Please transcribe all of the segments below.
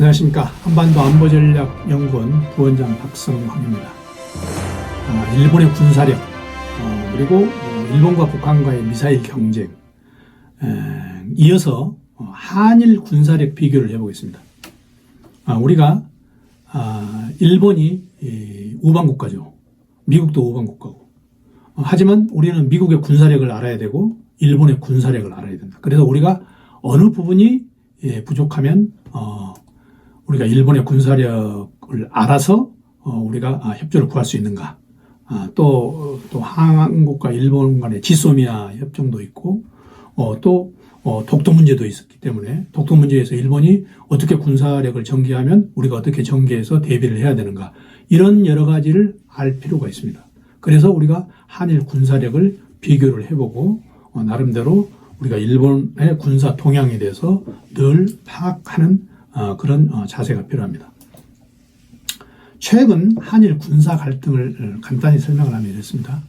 안녕하십니까. 한반도 안보전략연구원 부원장 박성황입니다. 일본의 군사력, 그리고 일본과 북한과의 미사일 경쟁, 이어서 한일 군사력 비교를 해보겠습니다. 우리가 일본이 우방국가죠. 미국도 우방국가고. 하지만 우리는 미국의 군사력을 알아야 되고 일본의 군사력을 알아야 된다. 그래서 우리가 어느 부분이 부족하면 우리가 일본의 군사력을 알아서 우리가 협조를 구할 수 있는가. 또 한국과 일본 간의 지소미아 협정도 있고 또 독도 문제도 있었기 때문에 독도 문제에서 일본이 어떻게 군사력을 전개하면 우리가 어떻게 전개해서 대비를 해야 되는가. 이런 여러 가지를 알 필요가 있습니다. 그래서 우리가 한일 군사력을 비교를 해보고 나름대로 우리가 일본의 군사 동향에 대해서 늘 파악하는 그런 자세가 필요합니다. 최근 한일 군사 갈등을 간단히 설명을 하면 이렇습니다.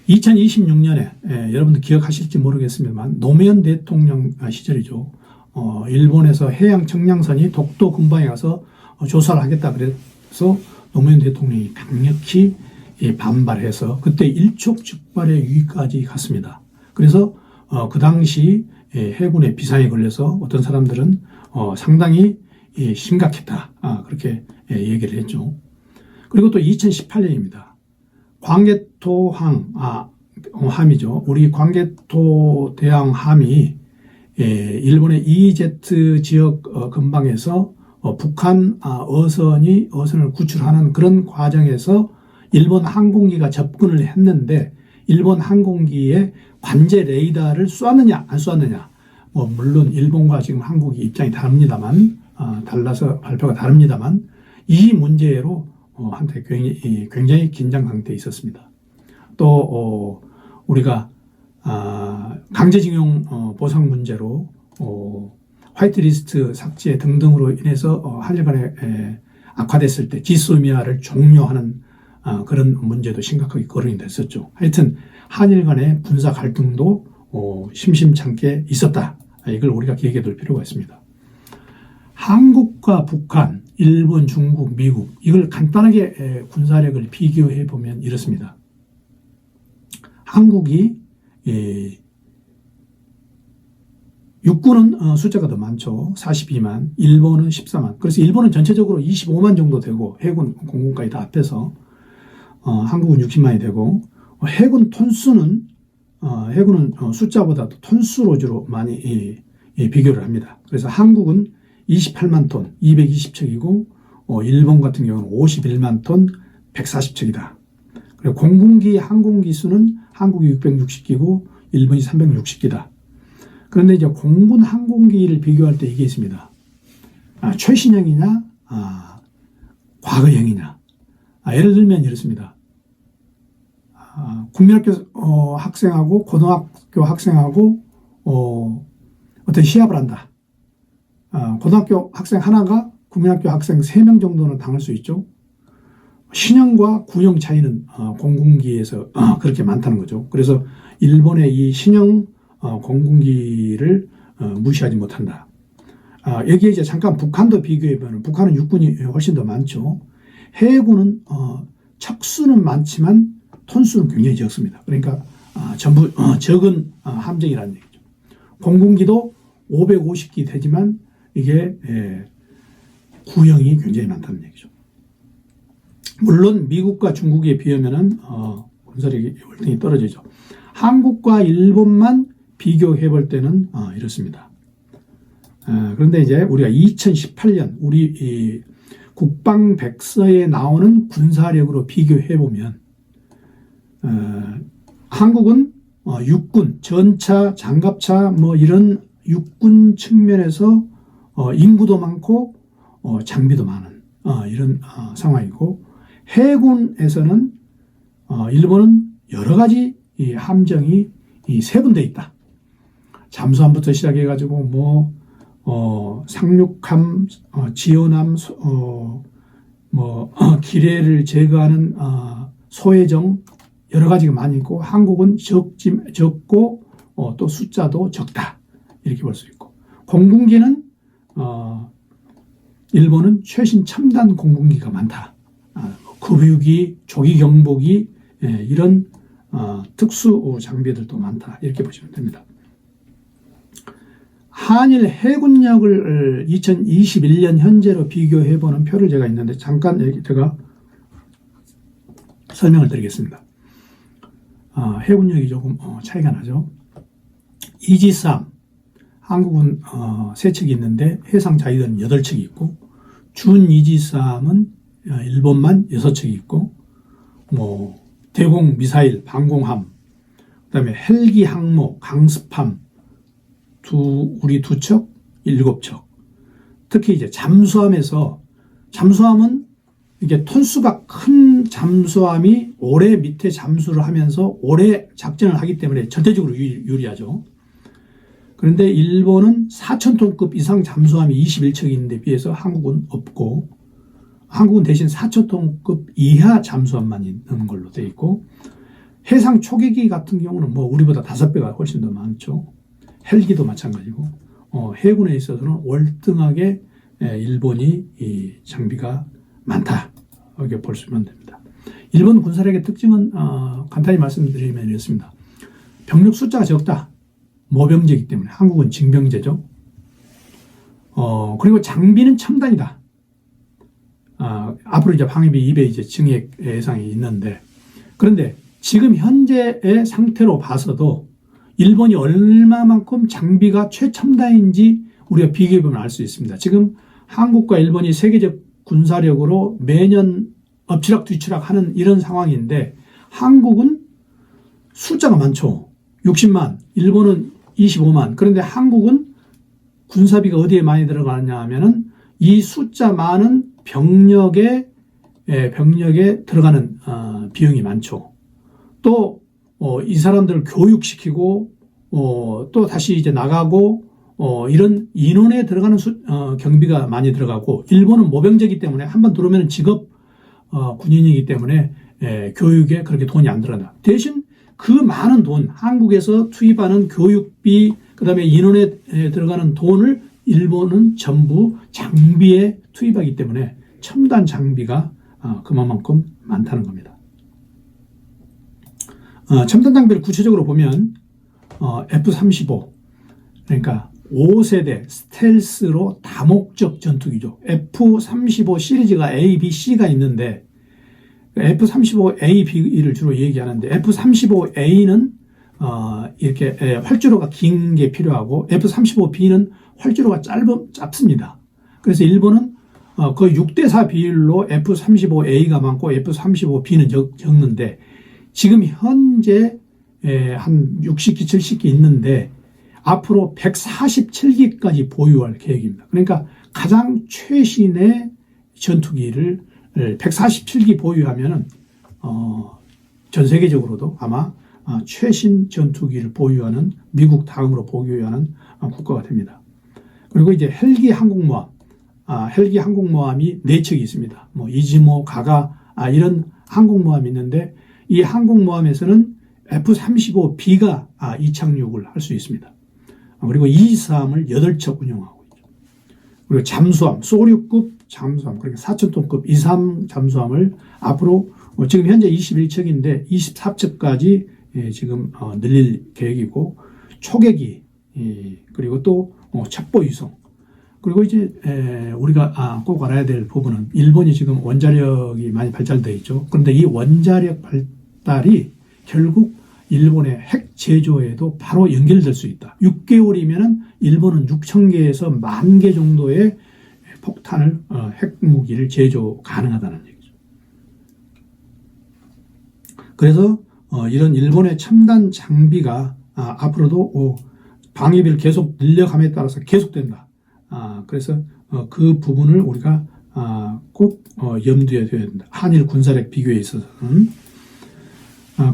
2026년에 여러분들 기억하실지 모르겠습니다만 노무현 대통령 시절이죠. 일본에서 해양 청량선이 독도 근방에 가서 조사를 하겠다 그래서 노무현 대통령이 강력히 반발해서 그때 일촉즉발의 위기까지 갔습니다. 그래서 그 당시 해군의 비상에 걸려서 어떤 사람들은 상당히 심각했다. 그렇게 얘기를 했죠. 그리고 또 2018년입니다. 광개토항, 함이죠. 우리 광개토 대왕 함이 일본의 EEZ 지역 근방에서 북한 어선을 구출하는 그런 과정에서 일본 항공기가 접근을 했는데 일본 항공기에 관제 레이더를 쏘았느냐 안 쏘았느냐. 물론 일본과 지금 한국이 입장이 다릅니다만 달라서 발표가 다릅니다만 이 문제로 한때 굉장히 긴장 상태에 있었습니다. 또 우리가 강제징용 보상 문제로 화이트리스트 삭제 등등으로 인해서 한일 간에 악화됐을 때 지소미아를 종료하는 그런 문제도 심각하게 거론이 됐었죠. 하여튼 한일 간의 군사 갈등도 심심찮게 있었다. 이걸 우리가 기억해 둘 필요가 있습니다. 한국과 북한, 일본, 중국, 미국 이걸 간단하게 군사력을 비교해 보면 이렇습니다. 한국이 육군은 숫자가 더 많죠. 42만, 일본은 14만. 그래서 일본은 전체적으로 25만 정도 되고 해군, 공군까지 다 합해서 한국은 60만이 되고 해군 톤수는 해군은 숫자보다도 톤수로 주로 많이 비교를 합니다. 그래서 한국은 28만 톤, 220척이고 일본 같은 경우는 51만 톤, 140척이다. 그리고 공군기 항공기 수는 한국이 660기고 일본이 360기다. 그런데 이제 공군 항공기를 비교할 때 이게 있습니다. 최신형이냐, 과거형이냐. 예를 들면 이렇습니다. 국민학교 학생하고 고등학교 학생하고 어떤 시합을 한다. 고등학교 학생 하나가 국민학교 학생 3명 정도는 당할 수 있죠. 신형과 구형 차이는 공군기에서 그렇게 많다는 거죠. 그래서 일본의 이 신형 공군기를 무시하지 못한다. 여기에 이제 잠깐 북한도 비교해보면 북한은 육군이 훨씬 더 많죠. 해군은 척수는 많지만 톤수는 굉장히 적습니다. 그러니까 전부 적은 함정이라는 얘기죠. 공군기도 550기 되지만 이게 구형이 굉장히 많다는 얘기죠. 물론 미국과 중국에 비하면은 군사력이 월등히 떨어지죠. 한국과 일본만 비교해 볼 때는 이렇습니다. 그런데 이제 우리가 2018년 우리 국방백서에 나오는 군사력으로 비교해 보면 한국은 육군, 전차, 장갑차 이런 육군 측면에서 인구도 많고 장비도 많은 이런 상황이고 해군에서는 일본은 여러 가지 이 함정이 세 군데 있다. 잠수함부터 시작해가지고 상륙함, 지원함, 기뢰를 제거하는 소해정 여러 가지가 많이 있고 한국은 적고 또 숫자도 적다. 이렇게 볼 수 있고 공군기는 일본은 최신 첨단 공군기가 많다. 급유기, 조기 경보기, 이런 특수 장비들도 많다. 이렇게 보시면 됩니다. 한일 해군력을 2021년 현재로 비교해보는 표를 제가 있는데 잠깐 제가 설명을 드리겠습니다. 해군력이 조금 차이가 나죠. 이지스함, 한국은 3척이 있는데 해상 자위대는 8척이 있고, 준 이지스함은 일본만 6척이 있고, 대공 미사일, 방공함, 그다음에 헬기 항모, 강습함 우리 2척, 7척. 특히 이제 잠수함은 이게 톤수가 큰 잠수함이 오래 밑에 잠수를 하면서 오래 작전을 하기 때문에 절대적으로 유리하죠. 그런데 일본은 4,000톤급 이상 잠수함이 21척이 있는데 비해서 한국은 없고, 한국은 대신 4,000톤급 이하 잠수함만 있는 걸로 되어 있고, 해상 초계기 같은 경우는 우리보다 5배가 훨씬 더 많죠. 헬기도 마찬가지고, 해군에 있어서는 월등하게 일본이 이 장비가 많다. 이렇게 볼 수면 됩니다. 일본 군사력의 특징은 간단히 말씀드리면 이렇습니다. 병력 숫자가 적다. 모병제이기 때문에. 한국은 징병제죠. 그리고 장비는 첨단이다. 앞으로 이제 방위비 2배 이제 증액 예상이 있는데, 그런데 지금 현재의 상태로 봐서도 일본이 얼마만큼 장비가 최첨단인지 우리가 비교해보면 알 수 있습니다. 지금 한국과 일본이 세계적 군사력으로 매년 엎치락뒤치락 하는 이런 상황인데, 한국은 숫자가 많죠. 60만, 일본은 25만. 그런데 한국은 군사비가 어디에 많이 들어가느냐 하면은 이 숫자 많은 병력에 들어가는 비용이 많죠. 또 이 사람들을 교육시키고 또 다시 이제 나가고 이런 인원에 들어가는 경비가 많이 들어가고, 일본은 모병제이기 때문에 한번 들어오면 직업 군인이기 때문에 교육에 그렇게 돈이 안 들어간다. 대신 그 많은 돈, 한국에서 투입하는 교육비, 그다음에 인원에 들어가는 돈을 일본은 전부 장비에 투입하기 때문에 첨단 장비가 그만큼 많다는 겁니다. 첨단 장비를 구체적으로 보면 F-35, 그러니까 5세대 스텔스로 다목적 전투기죠. F-35 시리즈가 A, B, C가 있는데 F-35A, B를 주로 얘기하는데, F-35A는 이렇게 활주로가 긴 게 필요하고, F-35B는 활주로가 짧습니다. 그래서 일본은 거의 6대4 비율로 F-35A가 많고 F-35B는 적는데, 지금 현재 한 60기, 70기 있는데 앞으로 147기까지 보유할 계획입니다. 그러니까 가장 최신의 전투기를 147기 보유하면은 전 세계적으로도 아마 최신 전투기를 보유하는, 미국 다음으로 보유하는 국가가 됩니다. 그리고 이제 헬기 항공모함, 헬기 항공모함이 4척이 있습니다. 이즈모, 가가 이런 항공모함이 있는데, 이 항공모함에서는 F-35B가 이착륙을 할 수 있습니다. 그리고 이지스함을 8척 운영하고 있죠. 그리고 잠수함, 소류급 잠수함, 그러니까 4,000톤급 이상 잠수함을 앞으로 지금 현재 21척인데 24척까지 지금 늘릴 계획이고, 초계기, 그리고 또 첩보 유성, 그리고 이제 우리가 꼭 알아야 될 부분은, 일본이 지금 원자력이 많이 발달되어 있죠. 그런데 이 원자력 발달이 결국 일본의 핵 제조에도 바로 연결될 수 있다. 6개월이면은 일본은 6,000개에서 10,000개 정도의 폭탄을, 핵무기를 제조 가능하다는 얘기죠. 그래서 이런 일본의 첨단 장비가 앞으로도 방위비를 계속 늘려감에 따라서 계속된다. 그래서 그 부분을 우리가 꼭 염두에 둬야 된다. 한일 군사력 비교에 있어서는.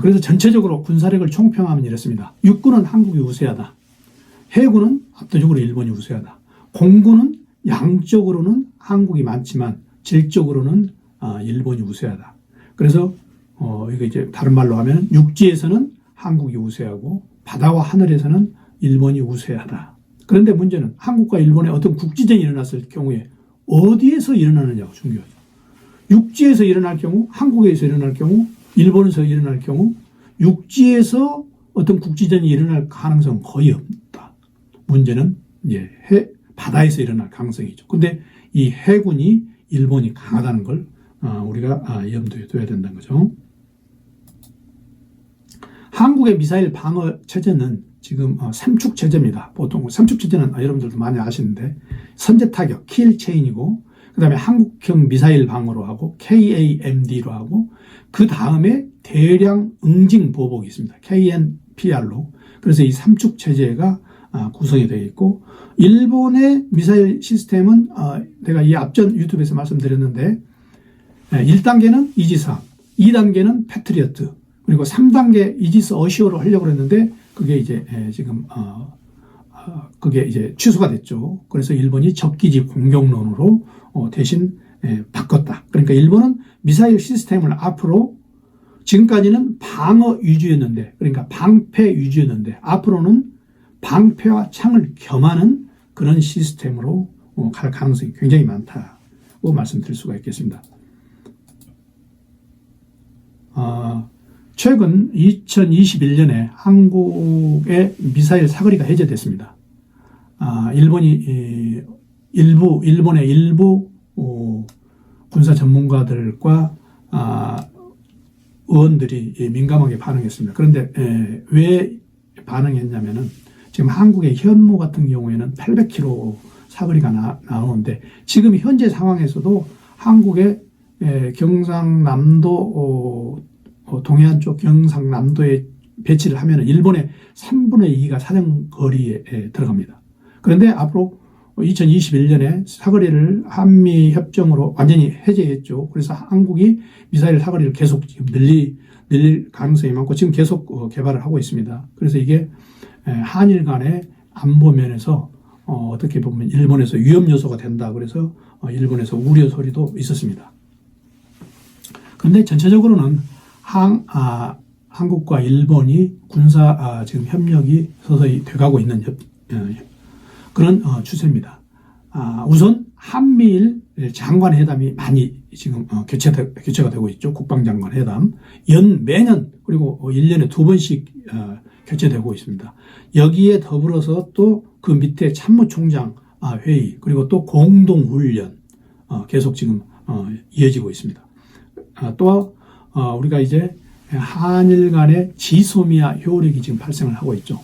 그래서 전체적으로 군사력을 총평하면 이렇습니다. 육군은 한국이 우세하다. 해군은 압도적으로 일본이 우세하다. 공군은 양적으로는 한국이 많지만 질적으로는 일본이 우세하다. 그래서 이거 이제 다른 말로 하면 육지에서는 한국이 우세하고 바다와 하늘에서는 일본이 우세하다. 그런데 문제는 한국과 일본의 어떤 국지전이 일어났을 경우에 어디에서 일어나느냐가 중요하죠. 육지에서 일어날 경우, 한국에서 일어날 경우, 일본에서 일어날 경우, 육지에서 어떤 국지전이 일어날 가능성은 거의 없다. 문제는 이제 바다에서 일어날 가능성이죠. 근데 이 해군이 일본이 강하다는 걸 우리가 염두에 둬야 된다는 거죠. 한국의 미사일 방어 체제는 지금 삼축 체제입니다. 보통 삼축 체제는 여러분들도 많이 아시는데 선제 타격, 킬 체인이고 그 다음에 한국형 미사일 방어로 하고 KAMD로 하고 그 다음에 대량 응징 보복이 있습니다. KNPR로. 그래서 이 삼축 체제가 구성이 되어 있고 일본의 미사일 시스템은 내가 이 앞전 유튜브에서 말씀드렸는데 1단계는 이지스-함, 2단계는 패트리어트, 그리고 3단계 이지스 어시어로 하려고 했는데 그게 이제 지금 그게 이제 취소가 됐죠. 그래서 일본이 적기지 공격론으로 대신 바꿨다. 그러니까 일본은 미사일 시스템을 앞으로 지금까지는 방어 위주였는데, 그러니까 방패 위주였는데 앞으로는 방패와 창을 겸하는 그런 시스템으로 갈 가능성이 굉장히 많다고 말씀드릴 수가 있겠습니다. 최근 2021년에 한국의 미사일 사거리가 해제됐습니다. 일본의 일부 군사 전문가들과 의원들이 민감하게 반응했습니다. 그런데 왜 반응했냐면은 지금 한국의 현무 같은 경우에는 800km 사거리가 나오는데 지금 현재 상황에서도 한국의 경상남도 동해안 쪽 경상남도에 배치를 하면 일본의 3분의 2가 사정거리에 들어갑니다. 그런데 앞으로 2021년에 사거리를 한미협정으로 완전히 해제했죠. 그래서 한국이 미사일 사거리를 계속 지금 늘릴 가능성이 많고 지금 계속 개발을 하고 있습니다. 그래서 이게 한일 간의 안보 면에서 어떻게 보면 일본에서 위험 요소가 된다. 그래서 일본에서 우려 소리도 있었습니다. 그런데 전체적으로는 한국과 일본이 군사 지금 협력이 서서히 돼가고 있는 그런 추세입니다. 우선 한미일 장관회담이 많이 지금 교체가 되고 있죠. 국방장관 회담. 매년 그리고 1년에 2번씩 교체되고 있습니다. 여기에 더불어서 또 그 밑에 참모총장 회의 그리고 또 공동훈련 계속 지금 이어지고 있습니다. 또 우리가 이제 한일 간의 지소미아 효력이 지금 발생을 하고 있죠.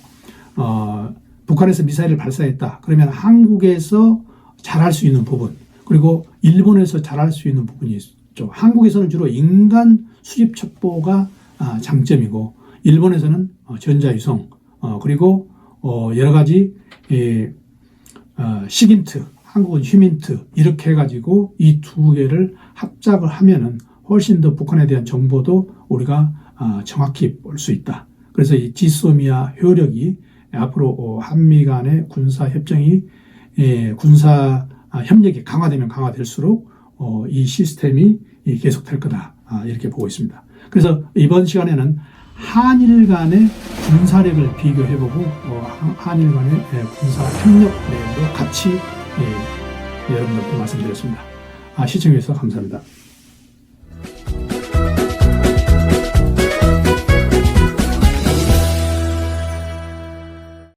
북한에서 미사일을 발사했다. 그러면 한국에서 잘할 수 있는 부분 그리고 일본에서 잘할 수 있는 부분이 있죠. 한국에서는 주로 인간 수집 첩보가 장점이고 일본에서는 전자위성 그리고 여러 가지 시긴트, 한국은 휴민트 이렇게 해가지고 이 두 개를 합작을 하면은 훨씬 더 북한에 대한 정보도 우리가 정확히 볼 수 있다. 그래서 이 지소미아 효력이 앞으로 한미 간의 군사 협정이 군사 협력이 강화되면 강화될수록 이 시스템이 계속될 거다. 이렇게 보고 있습니다. 그래서 이번 시간에는 한일 간의 군사력을 비교해보고 한일 간의 군사 협력 내용도 같이 여러분들께 말씀드렸습니다. 시청해 주셔서 감사합니다.